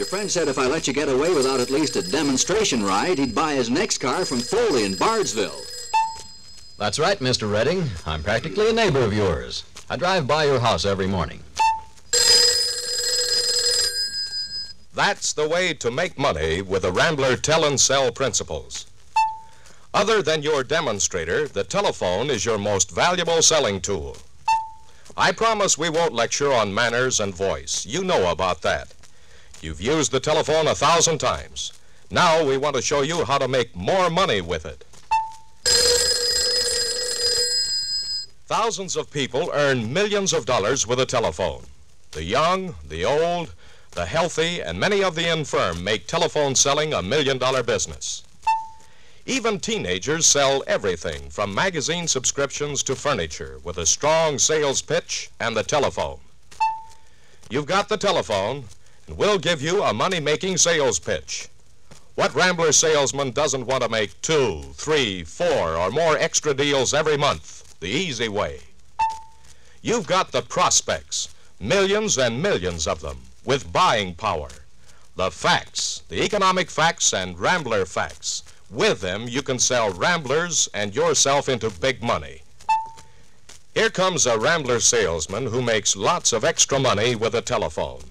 friend said if I let you get away without at least a demonstration ride, he'd buy his next car from Foley in Bardesville. That's right, Mr. Redding. I'm practically a neighbor of yours. I drive by your house every morning. That's the way to make money with the Rambler Tel-n-Sel principles. Other than your demonstrator, the telephone is your most valuable selling tool. I promise we won't lecture on manners and voice. You know about that. You've used the telephone 1,000 times. Now we want to show you how to make more money with it. Thousands of people earn millions of dollars with a telephone. The young, the old, the healthy, and many of the infirm make telephone selling a million-dollar business. Even teenagers sell everything from magazine subscriptions to furniture with a strong sales pitch and the telephone. You've got the telephone, and we'll give you a money-making sales pitch. What Rambler salesman doesn't want to make 2, 3, 4, or more extra deals every month the easy way? You've got the prospects, millions and millions of them, with buying power. The facts, the economic facts and Rambler facts. With them, you can sell Ramblers and yourself into big money. Here comes a Rambler salesman who makes lots of extra money with a telephone.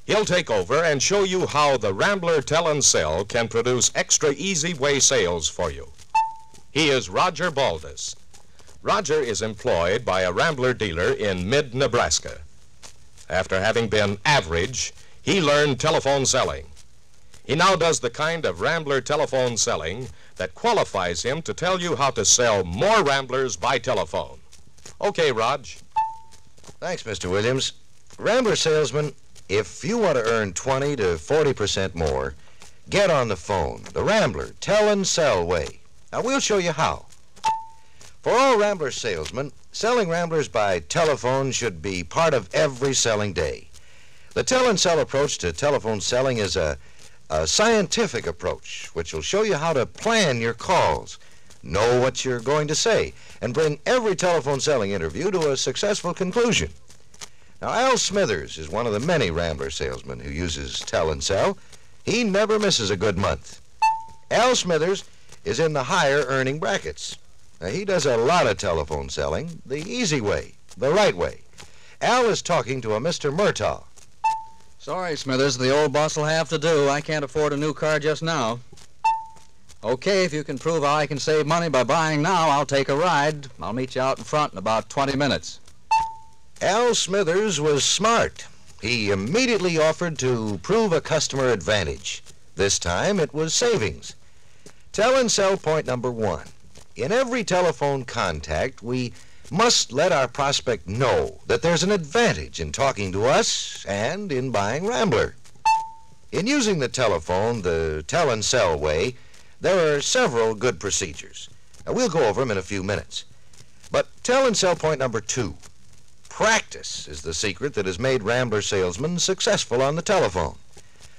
He'll take over and show you how the Rambler Tel-n-Sel can produce extra easy way sales for you. He is Roger Baldus. Roger is employed by a Rambler dealer in mid-Nebraska. After having been average, he learned telephone selling. He now does the kind of Rambler telephone selling that qualifies him to tell you how to sell more Ramblers by telephone. Okay, Raj. Thanks, Mr. Williams. Rambler salesman, if you want to earn 20 to 40% more, get on the phone. The Rambler Tel-n-Sel way. Now, we'll show you how. For all Rambler salesmen, selling Ramblers by telephone should be part of every selling day. The Tel-n-Sel approach to telephone selling is a scientific approach, which will show you how to plan your calls, know what you're going to say, and bring every telephone selling interview to a successful conclusion. Now, Al Smithers is one of the many Rambler salesmen who uses Tel-n-Sel. He never misses a good month. Al Smithers is in the higher earning brackets. Now, he does a lot of telephone selling the easy way, the right way. Al is talking to a Mr. Murtaugh. Sorry, Smithers, the old boss will have to do. I can't afford a new car just now. Okay, if you can prove how I can save money by buying now, I'll take a ride. I'll meet you out in front in about 20 minutes. Al Smithers was smart. He immediately offered to prove a customer advantage. This time it was savings. Tel-n-Sel point number 1. In every telephone contact, we must let our prospect know that there's an advantage in talking to us and in buying Rambler. In using the telephone the Tel-n-Sel way, there are several good procedures. Now, we'll go over them in a few minutes. But Tel-n-Sel point number 2. Practice is the secret that has made Rambler salesmen successful on the telephone.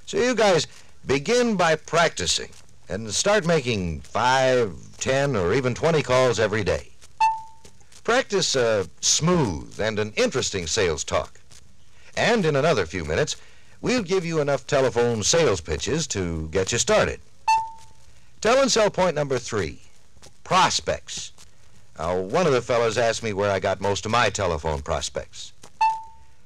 So you guys begin by practicing and start making 5, 10, or even 20 calls every day. Practice smooth and an interesting sales talk. And in another few minutes, we'll give you enough telephone sales pitches to get you started. Tel-n-Sel point number 3, prospects. Now, one of the fellows asked me where I got most of my telephone prospects.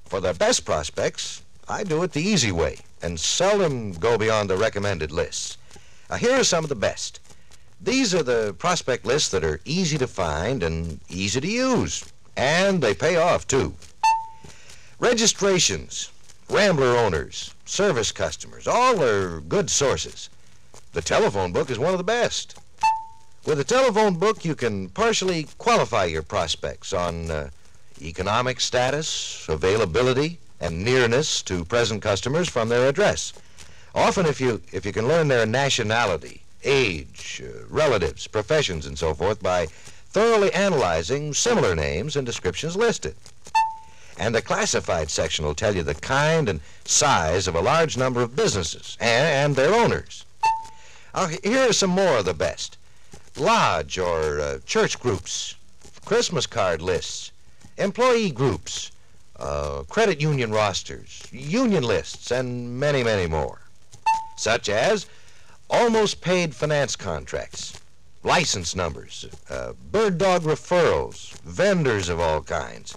For the best prospects, I do it the easy way and seldom go beyond the recommended lists. Now, here are some of the best. These are the prospect lists that are easy to find and easy to use, and they pay off, too. Registrations, Rambler owners, service customers, all are good sources. The telephone book is one of the best. With a telephone book, you can partially qualify your prospects on economic status, availability, and nearness to present customers from their address. Often, if you can learn their nationality, age, relatives, professions, and so forth by thoroughly analyzing similar names and descriptions listed. And the classified section will tell you the kind and size of a large number of businesses and their owners. Now, here are some more of the best. Lodge or church groups, Christmas card lists, employee groups, credit union rosters, union lists, and many, many more. such as almost paid finance contracts, license numbers, bird dog referrals, vendors of all kinds,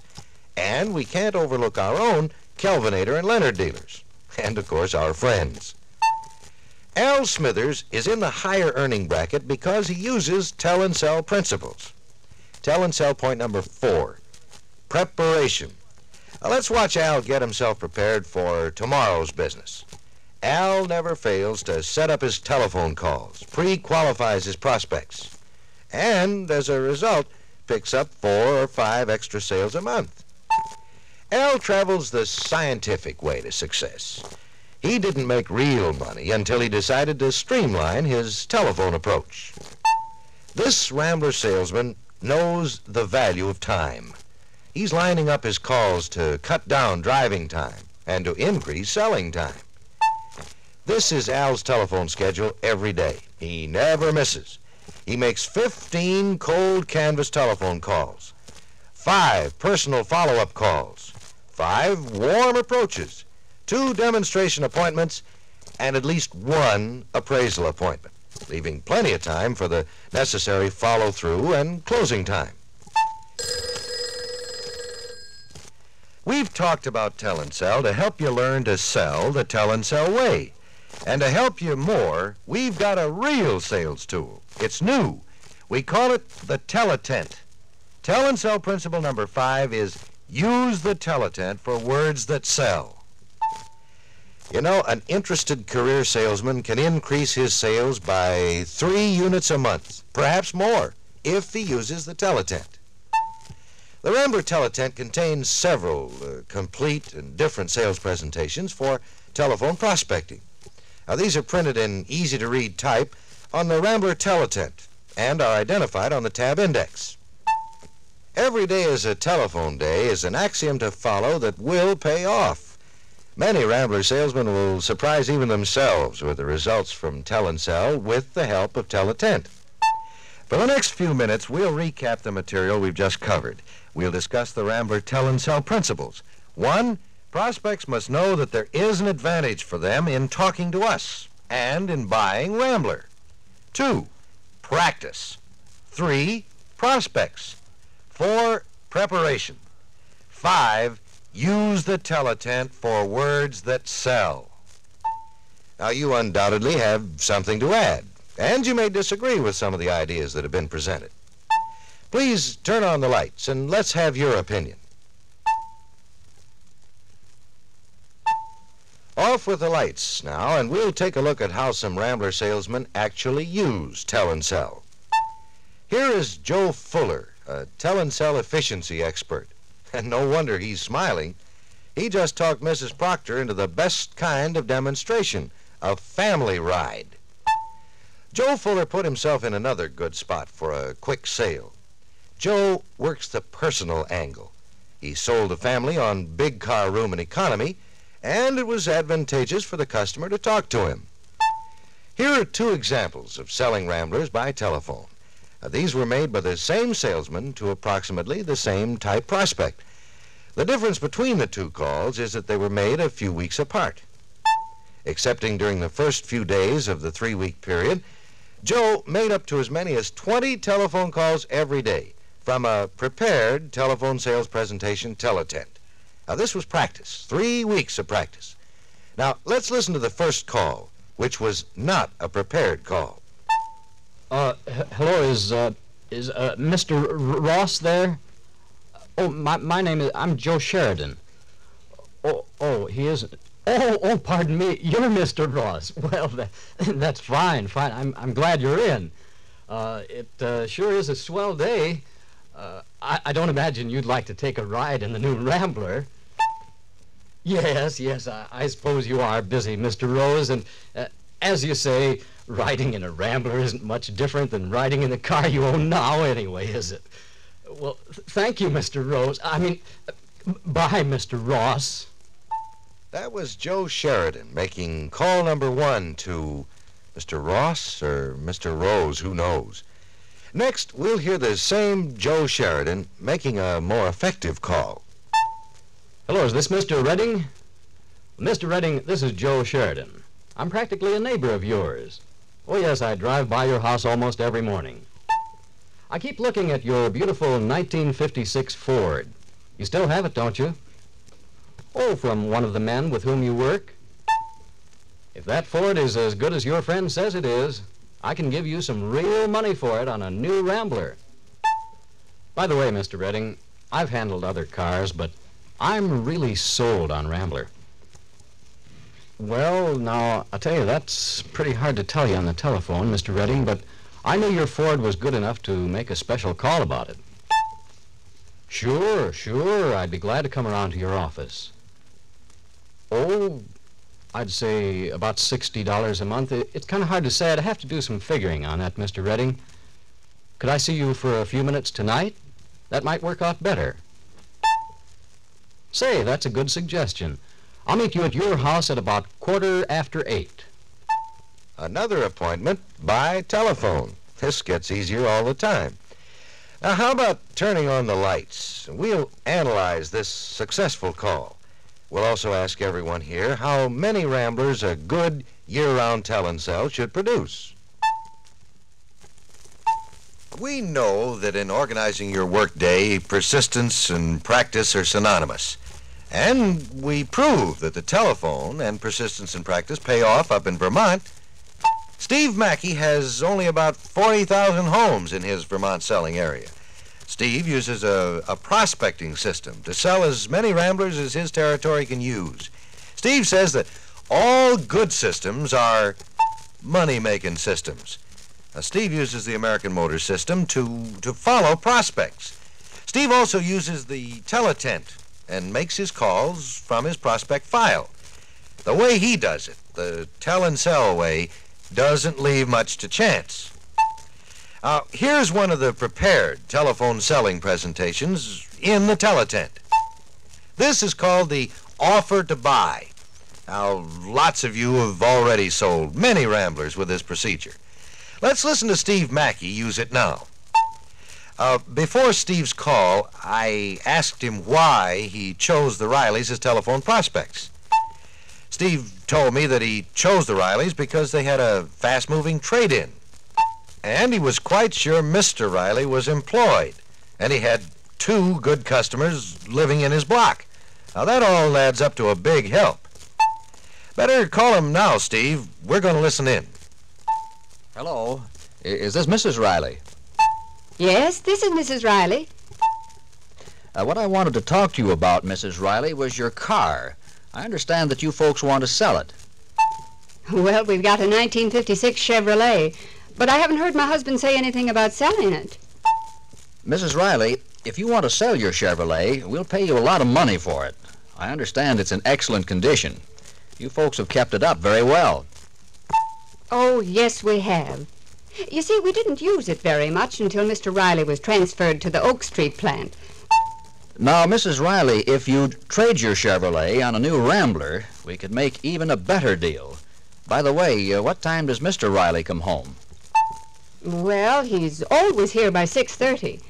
and we can't overlook our own Kelvinator and Leonard dealers, and of course our friends. Al Smithers is in the higher earning bracket because he uses Tel-n-Sel principles. Tel-n-Sel point number 4, preparation. Now, let's watch Al get himself prepared for tomorrow's business. Al never fails to set up his telephone calls, pre-qualifies his prospects, and as a result, picks up 4 or 5 extra sales a month. Al travels the scientific way to success. He didn't make real money until he decided to streamline his telephone approach. This Rambler salesman knows the value of time. He's lining up his calls to cut down driving time and to increase selling time. This is Al's telephone schedule every day. He never misses. He makes 15 cold canvas telephone calls, 5 personal follow-up calls, 5 warm approaches, 2 demonstration appointments, and at least 1 appraisal appointment, leaving plenty of time for the necessary follow-through and closing time. We've talked about Tel-n-Sel to help you learn to sell the Tel-n-Sel way. And to help you more, we've got a real sales tool. It's new. We call it the Teletent. Tel-n-Sel principle number 5 is use the Teletent for words that sell. You know, an interested career salesman can increase his sales by 3 units a month, perhaps more, if he uses the Teletent. The Rambler Teletent contains several complete and different sales presentations for telephone prospecting. Now, these are printed in easy-to-read type on the Rambler Teletent and are identified on the tab index. Every day is a telephone day is an axiom to follow that will pay off. Many Rambler salesmen will surprise even themselves with the results from Tel-n-Sel with the help of Teletent. For the next few minutes, we'll recap the material we've just covered. We'll discuss the Rambler Tel-n-Sel principles. 1, prospects must know that there is an advantage for them in talking to us and in buying Rambler. 2, practice. 3, prospects. 4, preparation. 5, use the Teletent for words that sell. Now, you undoubtedly have something to add, and you may disagree with some of the ideas that have been presented. Please turn on the lights and let's have your opinion. Off with the lights now, and we'll take a look at how some Rambler salesmen actually use Tel-n-Sel. Here is Joe Fuller, a Tel-n-Sel efficiency expert. And no wonder he's smiling. He just talked Mrs. Proctor into the best kind of demonstration, a family ride. Joe Fuller put himself in another good spot for a quick sale. Joe works the personal angle. He sold a family on big car room and economy, and it was advantageous for the customer to talk to him. Here are 2 examples of selling Ramblers by telephone. These were made by the same salesman to approximately the same type prospect. The difference between the 2 calls is that they were made a few weeks apart. Excepting during the first few days of the 3-week period, Joe made up to as many as 20 telephone calls every day from a prepared telephone sales presentation Teletent. Now, this was practice, 3 weeks of practice. Now, let's listen to the first call, which was not a prepared call. Hello, is Mr. Ross there? Oh, my name is, I'm Joe Sheridan. Oh, he isn't. Oh, pardon me, you're Mr. Ross. Well, that's fine. I'm glad you're in. It sure is a swell day. I don't imagine you'd like to take a ride in the new Rambler. Yes, I suppose you are busy, Mr. Rose, and as you say, riding in a Rambler isn't much different than riding in the car you own now anyway, is it? Well, thank you, Mr. Rose. Bye, Mr. Ross. That was Joe Sheridan making call number 1 to Mr. Ross or Mr. Rose, who knows. Next, we'll hear the same Joe Sheridan making a more effective call. Hello, is this Mr. Redding? Mr. Redding, this is Joe Sheridan. I'm practically a neighbor of yours. Oh, yes, I drive by your house almost every morning. I keep looking at your beautiful 1956 Ford. You still have it, don't you? Oh, from one of the men with whom you work? If that Ford is as good as your friend says it is, I can give you some real money for it on a new Rambler. By the way, Mr. Redding, I've handled other cars, but I'm really sold on Rambler. Well, now, I'll tell you, that's pretty hard to tell you on the telephone, Mr. Redding, but I knew your Ford was good enough to make a special call about it. Sure, I'd be glad to come around to your office. Oh, I'd say about $60 a month. It's kind of hard to say. I'd have to do some figuring on that, Mr. Redding. Could I see you for a few minutes tonight? That might work out better. Say, that's a good suggestion. I'll meet you at your house at about 8:15. Another appointment by telephone. This gets easier all the time. Now, how about turning on the lights? We'll analyze this successful call. We'll also ask everyone here how many Ramblers a good year-round Tel-n-Sel should produce. We know that in organizing your workday, persistence and practice are synonymous. And we prove that the telephone and persistence and practice pay off up in Vermont. Steve Mackey has only about 40,000 homes in his Vermont selling area. Steve uses a prospecting system to sell as many Ramblers as his territory can use. Steve says that all good systems are money-making systems. Now, Steve uses the American Motor System to follow prospects. Steve also uses the teletent and makes his calls from his prospect file. The way he does it, the Tel-n-Sel way, doesn't leave much to chance. Here's one of the prepared telephone selling presentations in the teletent. This is called the offer to buy. Now, lots of you have already sold many Ramblers with this procedure. Let's listen to Steve Mackey use it now. Before Steve's call, I asked him why he chose the Rileys as telephone prospects. Steve told me that he chose the Rileys because they had a fast-moving trade-in. And he was quite sure Mr. Riley was employed, and he had 2 good customers living in his block. Now, that all adds up to a big help. Better call him now, Steve. We're going to listen in. Hello. Is this Mrs. Riley? Yes, this is Mrs. Riley. What I wanted to talk to you about, Mrs. Riley, was your car. I understand that you folks want to sell it. Well, we've got a 1956 Chevrolet, but I haven't heard my husband say anything about selling it. Mrs. Riley, if you want to sell your Chevrolet, we'll pay you a lot of money for it. I understand it's in excellent condition. You folks have kept it up very well. Oh, yes, we have. You see, we didn't use it very much until Mr. Riley was transferred to the Oak Street plant. Now, Mrs. Riley, if you'd trade your Chevrolet on a new Rambler, we could make even a better deal. By the way, what time does Mr. Riley come home? Well, he's always here by 6:30.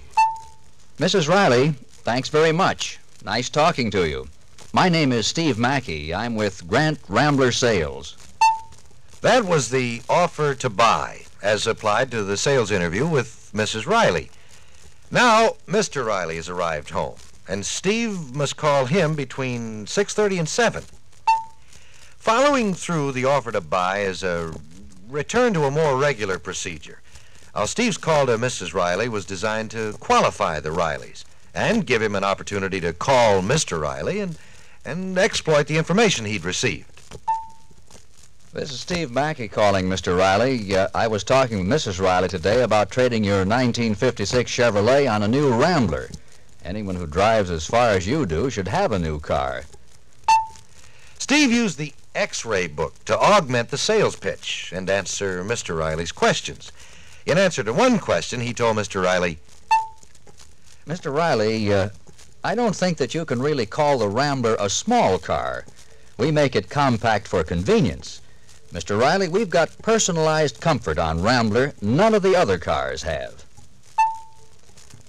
Mrs. Riley, thanks very much. Nice talking to you. My name is Steve Mackey. I'm with Grant Rambler Sales. That was the offer to buy, as applied to the sales interview with Mrs. Riley. Now, Mr. Riley has arrived home, and Steve must call him between 6:30 and 7. Following through the offer to buy is a return to a more regular procedure. Now, Steve's call to Mrs. Riley was designed to qualify the Rileys and give him an opportunity to call Mr. Riley and exploit the information he'd received. This is Steve Mackey calling, Mr. Riley. I was talking with Mrs. Riley today about trading your 1956 Chevrolet on a new Rambler. Anyone who drives as far as you do should have a new car. Steve used the X-ray book to augment the sales pitch and answer Mr. Riley's questions. In answer to one question, he told Mr. Riley, Mr. Riley, I don't think that you can really call the Rambler a small car. We make it compact for convenience. Mr. Riley, we've got personalized comfort on Rambler none of the other cars have.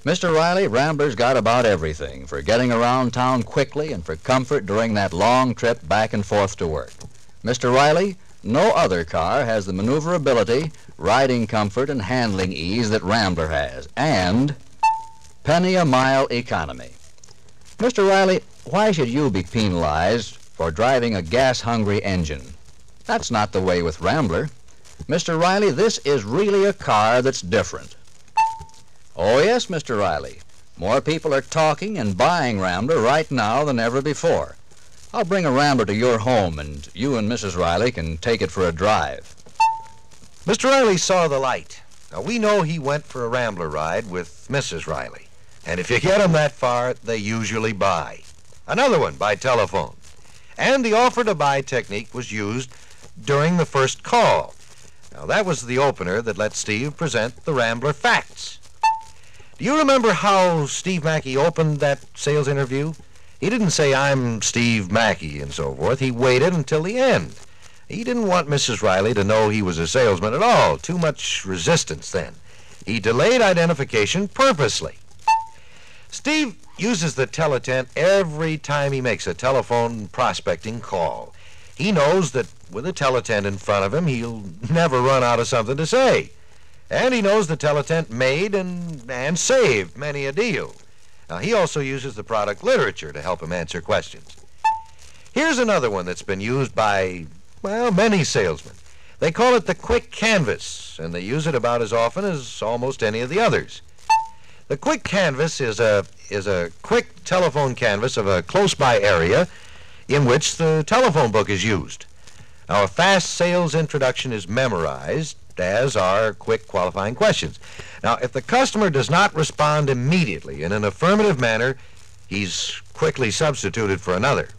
Mr. Riley, Rambler's got about everything for getting around town quickly and for comfort during that long trip back and forth to work. Mr. Riley, No other car has the maneuverability, riding comfort, and handling ease that Rambler has, and penny-a-mile economy. Mr. Riley, why should you be penalized for driving a gas-hungry engine? That's not the way with Rambler. Mr. Riley, this is really a car that's different. Oh, yes, Mr. Riley. More people are talking and buying Rambler right now than ever before. I'll bring a Rambler to your home, and you and Mrs. Riley can take it for a drive. Mr. Riley saw the light. Now, we know he went for a Rambler ride with Mrs. Riley. And if you get them that far, they usually buy. Another one by telephone. And the offer to buy technique was used during the first call. Now, that was the opener that let Steve present the Rambler facts. Do you remember how Steve Mackey opened that sales interview? He didn't say, "I'm Steve Mackey," and so forth. He waited until the end. He didn't want Mrs. Riley to know he was a salesman at all. Too much resistance then. He delayed identification purposely. Steve uses the teletent every time he makes a telephone prospecting call. He knows that with a teletent in front of him, he'll never run out of something to say. And he knows the teletent made and saved many a deal. Now, he also uses the product literature to help him answer questions. Here's another one that's been used by, well, many salesmen. They call it the quick canvas, and they use it about as often as almost any of the others. The quick canvas is a quick telephone canvas of a close-by area in which the telephone book is used. Now, a fast sales introduction is memorized, as are quick qualifying questions. Now, if the customer does not respond immediately in an affirmative manner, he's quickly substituted for another.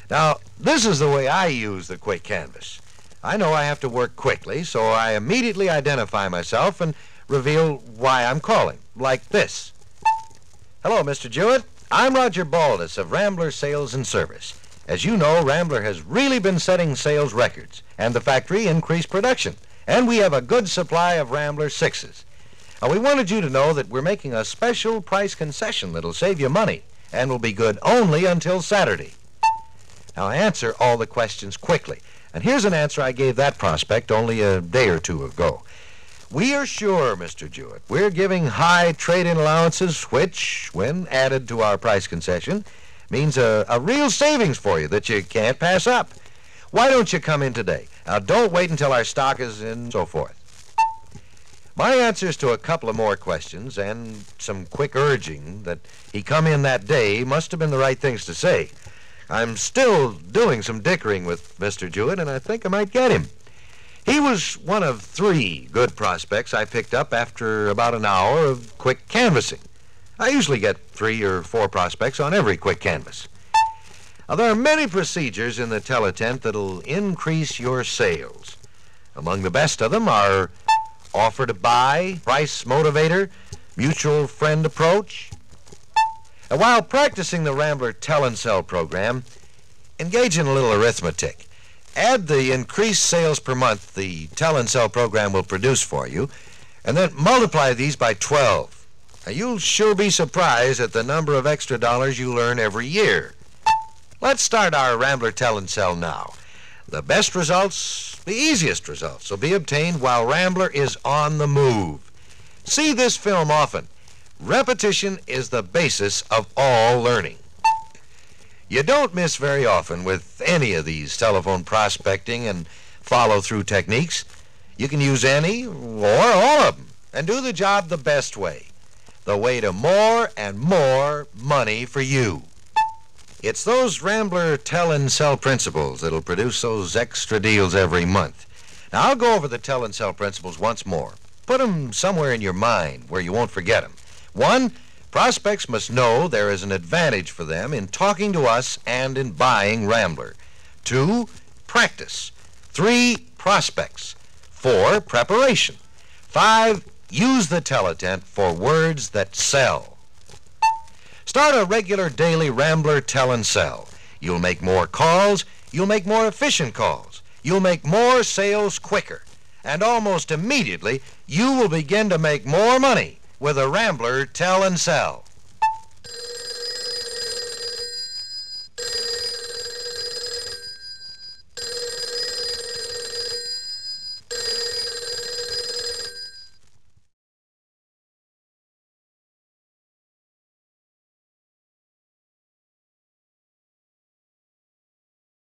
Now, this is the way I use the quick canvas. I know I have to work quickly, so I immediately identify myself and reveal why I'm calling, like this. "Hello, Mr. Jewett. I'm Roger Baldus of Rambler Sales and Service. As you know, Rambler has really been setting sales records, and the factory increased production, and we have a good supply of Rambler 6s. We wanted you to know that we're making a special price concession that'll save you money and will be good only until Saturday." Now, I answer all the questions quickly, and here's an answer I gave that prospect only a day or two ago. "We are sure, Mr. Jewett, we're giving high trade-in allowances, which, when added to our price concession, means a real savings for you that you can't pass up. Why don't you come in today? Now, don't wait until our stock is in," and so forth. My answers to a couple of more questions and some quick urging that he come in that day must have been the right things to say. I'm still doing some dickering with Mr. Jewett, and I think I might get him. He was one of 3 good prospects I picked up after about an hour of quick canvassing. I usually get 3 or 4 prospects on every quick canvass. Now, there are many procedures in the teletent that'll increase your sales. Among the best of them are offer to buy, price motivator, mutual friend approach. And while practicing the Rambler Tel-n-Sel program, engage in a little arithmetic. Add the increased sales per month the Tel-n-Sel program will produce for you, and then multiply these by 12. Now, you'll sure be surprised at the number of extra dollars you'll earn every year. Let's start our Rambler Tel-n-Sel now. The best results, the easiest results, will be obtained while Rambler is on the move. See this film often. Repetition is the basis of all learning. You don't miss very often with any of these telephone prospecting and follow-through techniques. You can use any or all of them and do the job the best way. The way to more and more money for you. It's those Rambler Tel-n-Sel principles that'll produce those extra deals every month. Now, I'll go over the Tel-n-Sel principles once more. Put them somewhere in your mind where you won't forget them. 1, prospects must know there is an advantage for them in talking to us and in buying Rambler. 2, practice. 3, prospects. 4, preparation. 5, use the teletent for words that sell. Start a regular daily Rambler Tel-n-Sel. You'll make more calls, you'll make more efficient calls, you'll make more sales quicker, and almost immediately you will begin to make more money with a Rambler Tel-n-Sel.